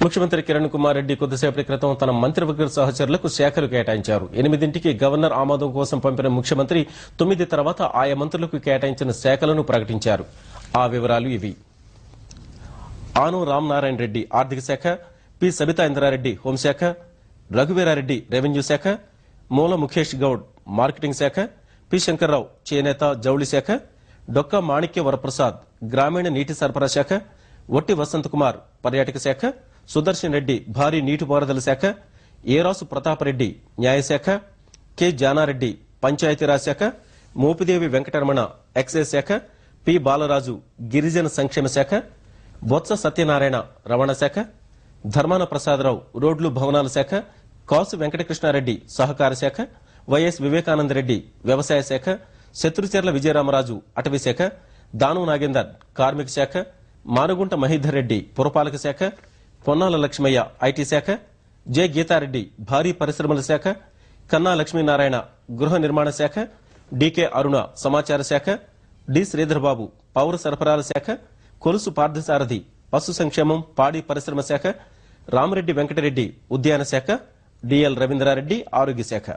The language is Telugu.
ముఖ్యమంత్రి కిరణ్ కుమార్ రెడ్డి కొద్దిసేపటి క్రితం తన మంత్రివర్గ సహచరులకు శాఖలు కేటాయించారు. 8ంటికి గవర్నర్ ఆమోదం కోసం పంపిన ముఖ్యమంత్రి 9 తర్వాత ఆయా మంత్రులకు కేటాయించిన శాఖలను ప్రకటించారు. ఆ వివరాలు ఇవి: ఆనం రామనారాయణ రెడ్డి ఆర్థిక శాఖ, పి సబితా ఇంద్రారెడ్డి హోంశాఖ, రఘువీరారెడ్డి రెవెన్యూ శాఖ, మూల ముఖేష్ గౌడ్ మార్కెటింగ్ శాఖ, పి శంకర్రావు చేనేత జౌళి శాఖ, డొక్కా మాణిక్య వరప్రసాద్ గ్రామీణ నీటి సరఫరా శాఖ, ఒట్టి వసంత్ కుమార్ పర్యాటక శాఖ, సుదర్శన్ రెడ్డి భారీ నీటిపారుదల శాఖ, ఏరాసు ప్రతాపరెడ్డి న్యాయశాఖ, కె జానారెడ్డి పంచాయతీరాజ్ శాఖ, మోపిదేవి వెంకటరమణ ఎక్సైజ్ శాఖ, పి బాలరాజు గిరిజన సంక్షేమ శాఖ, బొత్స సత్యనారాయణ రవాణా శాఖ, ధర్మాన ప్రసాదరావు రోడ్లు భవనాల శాఖ, కాసు వెంకటకృష్ణారెడ్డి సహకార శాఖ, వైఎస్ వివేకానందరెడ్డి వ్యవసాయ శాఖ, శత్రుచర్ల విజయరామరాజు అటవీ శాఖ, దాను నాగేందర్ కార్మిక శాఖ, మానుగుంట మహీధర్ రెడ్డి పురపాలక శాఖ, పొన్నాల లక్ష్మయ్య ఐటీ శాఖ, జె గీతారెడ్డి భారీ పరిశ్రమల శాఖ, కన్నా లక్ష్మీనారాయణ గృహ నిర్మాణ శాఖ, డికే అరుణ సమాచార శాఖ, డి శ్రీధర్బాబు పౌర సరఫరాల శాఖ, కొలుసు పార్థసారథి పశు సంక్షేమం పాడి పరిశ్రమ శాఖ, రామరెడ్డి వెంకటరెడ్డి ఉద్యాన శాఖ, డిఎల్ రవీంద్రారెడ్డి ఆరోగ్య శాఖ.